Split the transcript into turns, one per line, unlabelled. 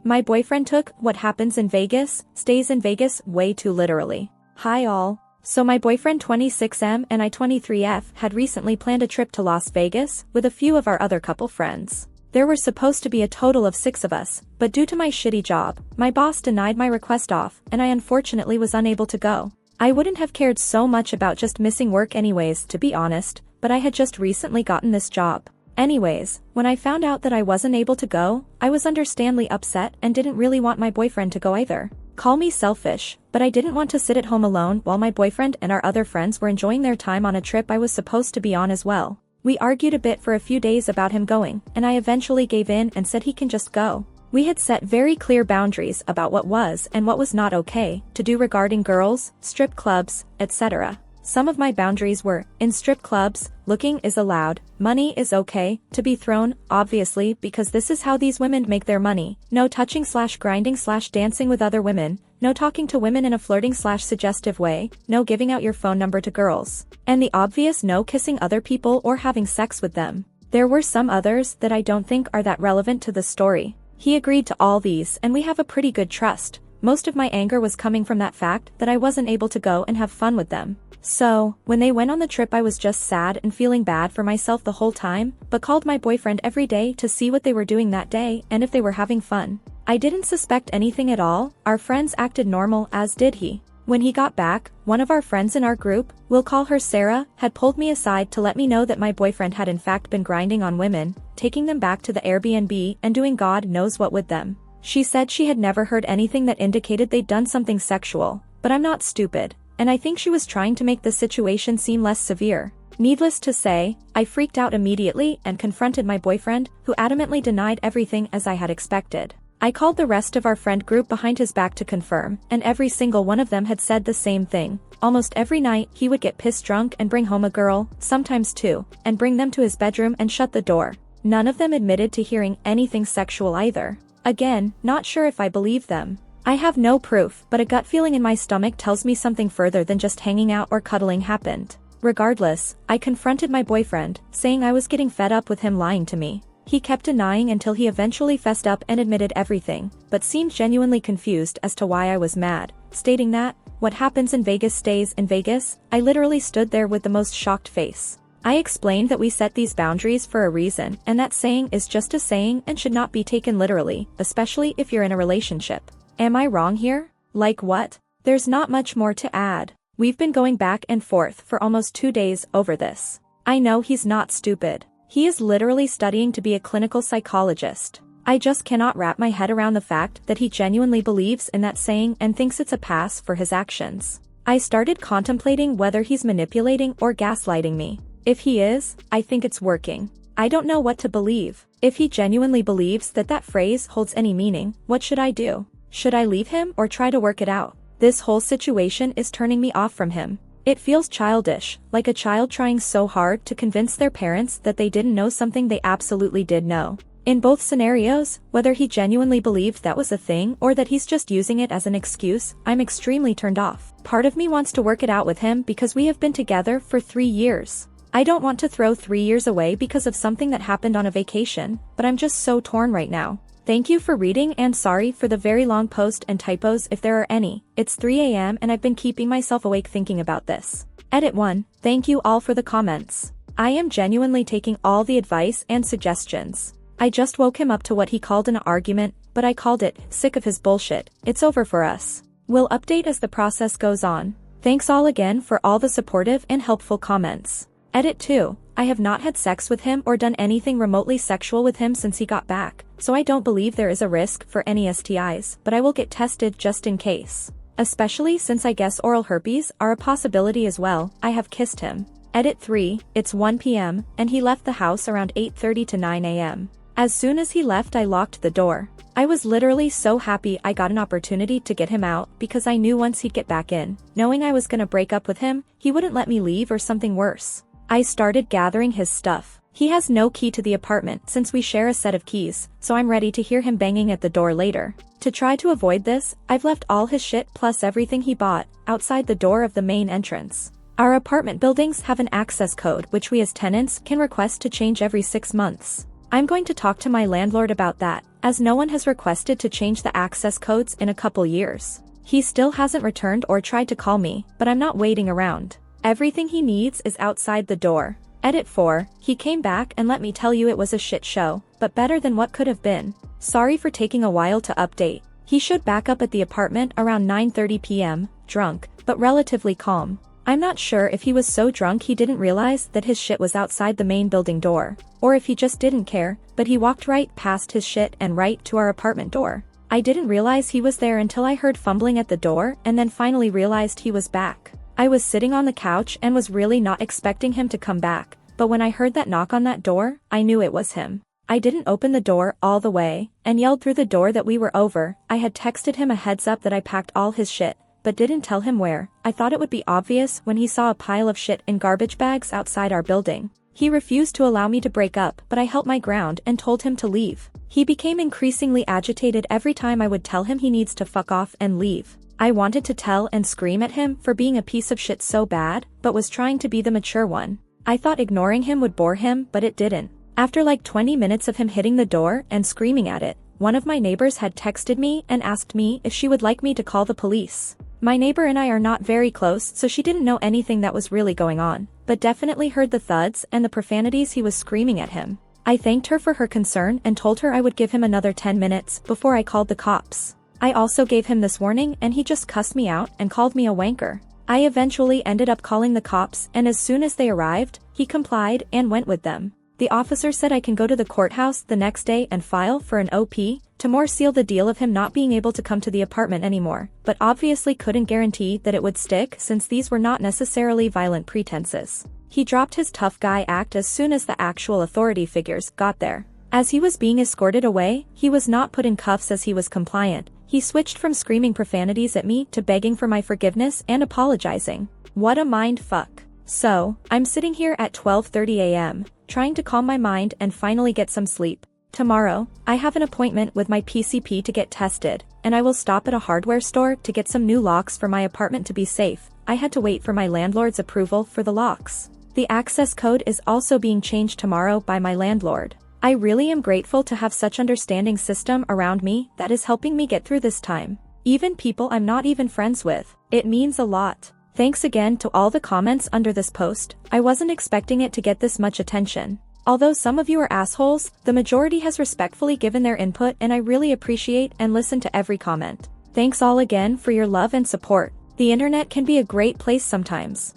My boyfriend took what happens in Vegas, stays in Vegas way too literally. Hi all. So my boyfriend 26M and I 23F had recently planned a trip to Las Vegas with a few of our other couple friends. There were supposed to be a total of 6 of us, but due to my shitty job, my boss denied my request off and I unfortunately was unable to go. I wouldn't have cared so much about just missing work anyways, to be honest, but I had just recently gotten this job. Anyways, when I found out that I wasn't able to go, I was understandably upset and didn't really want my boyfriend to go either. Call me selfish, but I didn't want to sit at home alone while my boyfriend and our other friends were enjoying their time on a trip I was supposed to be on as well. We argued a bit for a few days about him going, and I eventually gave in and said he can just go. We had set very clear boundaries about what was and what was not okay to do regarding girls, strip clubs, etc. Some of my boundaries were, in strip clubs, looking is allowed, money is okay, to be thrown, obviously because this is how these women make their money, no touching/grinding/dancing with other women, no talking to women in a flirting/suggestive way, no giving out your phone number to girls, and the obvious no kissing other people or having sex with them. There were some others that I don't think are that relevant to the story. He agreed to all these and we have a pretty good trust. Most of my anger was coming from that fact that I wasn't able to go and have fun with them. So, when they went on the trip I was just sad and feeling bad for myself the whole time, but called my boyfriend every day to see what they were doing that day and if they were having fun. I didn't suspect anything at all, our friends acted normal as did he. When he got back, one of our friends in our group, we'll call her Sarah, had pulled me aside to let me know that my boyfriend had in fact been grinding on women, taking them back to the Airbnb and doing God knows what with them. She said she had never heard anything that indicated they'd done something sexual, but I'm not stupid. And I think she was trying to make the situation seem less severe. Needless to say, I freaked out immediately and confronted my boyfriend, who adamantly denied everything as I had expected. I called the rest of our friend group behind his back to confirm, and every single one of them had said the same thing. Almost every night he would get pissed drunk and bring home a girl, sometimes 2, and bring them to his bedroom and shut the door. None of them admitted to hearing anything sexual either. Again, not sure if I believe them. I have no proof, but a gut feeling in my stomach tells me something further than just hanging out or cuddling happened. Regardless, I confronted my boyfriend, saying I was getting fed up with him lying to me. He kept denying until he eventually fessed up and admitted everything, but seemed genuinely confused as to why I was mad, stating that, what happens in Vegas stays in Vegas. I literally stood there with the most shocked face. I explained that we set these boundaries for a reason, and that saying is just a saying and should not be taken literally, especially if you're in a relationship. Am I wrong here? Like what? There's not much more to add. We've been going back and forth for almost 2 days over this. I know he's not stupid. He is literally studying to be a clinical psychologist. I just cannot wrap my head around the fact that he genuinely believes in that saying and thinks it's a pass for his actions. I started contemplating whether he's manipulating or gaslighting me. If he is, I think it's working. I don't know what to believe. If he genuinely believes that that phrase holds any meaning, what should I do? Should I leave him or try to work it out? This whole situation is turning me off from him. It feels childish, like a child trying so hard to convince their parents that they didn't know something they absolutely did know. In both scenarios, whether he genuinely believed that was a thing or that he's just using it as an excuse, I'm extremely turned off. Part of me wants to work it out with him because we have been together for 3 years. I don't want to throw 3 years away because of something that happened on a vacation, but I'm just so torn right now. Thank you for reading and sorry for the very long post and typos if there are any. It's 3 a.m. and I've been keeping myself awake thinking about this. Edit 1. Thank you all for the comments. I am genuinely taking all the advice and suggestions. I just woke him up to what he called an argument, but I called it, sick of his bullshit. It's over for us. We'll update as the process goes on. Thanks all again for all the supportive and helpful comments. Edit 2. I have not had sex with him or done anything remotely sexual with him since he got back, so I don't believe there is a risk for any STIs, but I will get tested just in case. Especially since I guess oral herpes are a possibility as well. I have kissed him. Edit 3. It's 1 p.m., and he left the house around 8:30 to 9 a.m. As soon as he left I locked the door. I was literally so happy I got an opportunity to get him out because I knew once he'd get back in, knowing I was gonna break up with him, he wouldn't let me leave or something worse. I started gathering his stuff. He has no key to the apartment since we share a set of keys, so I'm ready to hear him banging at the door later. To try to avoid this, I've left all his shit plus everything he bought outside the door of the main entrance. Our apartment buildings have an access code which we as tenants can request to change every 6 months. I'm going to talk to my landlord about that, as no one has requested to change the access codes in a couple years. He still hasn't returned or tried to call me, but I'm not waiting around. Everything he needs is outside the door. Edit 4, he came back and let me tell you it was a shit show, but better than what could have been. Sorry for taking a while to update. He showed back up at the apartment around 9:30 p.m., drunk, but relatively calm. I'm not sure if he was so drunk he didn't realize that his shit was outside the main building door, or if he just didn't care, but he walked right past his shit and right to our apartment door. I didn't realize he was there until I heard fumbling at the door and then finally realized he was back. I was sitting on the couch and was really not expecting him to come back, but when I heard that knock on that door, I knew it was him. I didn't open the door all the way, and yelled through the door that we were over. I had texted him a heads up that I packed all his shit, but didn't tell him where. I thought it would be obvious when he saw a pile of shit in garbage bags outside our building. He refused to allow me to break up, but I held my ground and told him to leave. He became increasingly agitated every time I would tell him he needs to fuck off and leave. I wanted to tell and scream at him for being a piece of shit so bad, but was trying to be the mature one. I thought ignoring him would bore him, but it didn't. After like 20 minutes of him hitting the door and screaming at it, one of my neighbors had texted me and asked me if she would like me to call the police. My neighbor and I are not very close, so she didn't know anything that was really going on, but definitely heard the thuds and the profanities he was screaming at him. I thanked her for her concern and told her I would give him another 10 minutes before I called the cops. I also gave him this warning and he just cussed me out and called me a wanker. I eventually ended up calling the cops, and as soon as they arrived, he complied and went with them. The officer said I can go to the courthouse the next day and file for an OP, to more seal the deal of him not being able to come to the apartment anymore, but obviously couldn't guarantee that it would stick since these were not necessarily violent pretenses. He dropped his tough guy act as soon as the actual authority figures got there. As he was being escorted away, he was not put in cuffs as he was compliant. He switched from screaming profanities at me to begging for my forgiveness and apologizing. What a mind fuck. So, I'm sitting here at 12:30 a.m., trying to calm my mind and finally get some sleep. Tomorrow, I have an appointment with my PCP to get tested, and I will stop at a hardware store to get some new locks for my apartment to be safe. I had to wait for my landlord's approval for the locks. The access code is also being changed tomorrow by my landlord. I really am grateful to have such understanding system around me that is helping me get through this time. Even people I'm not even friends with. It means a lot. Thanks again to all the comments under this post. I wasn't expecting it to get this much attention. Although some of you are assholes, the majority has respectfully given their input and I really appreciate and listen to every comment. Thanks all again for your love and support. The internet can be a great place sometimes.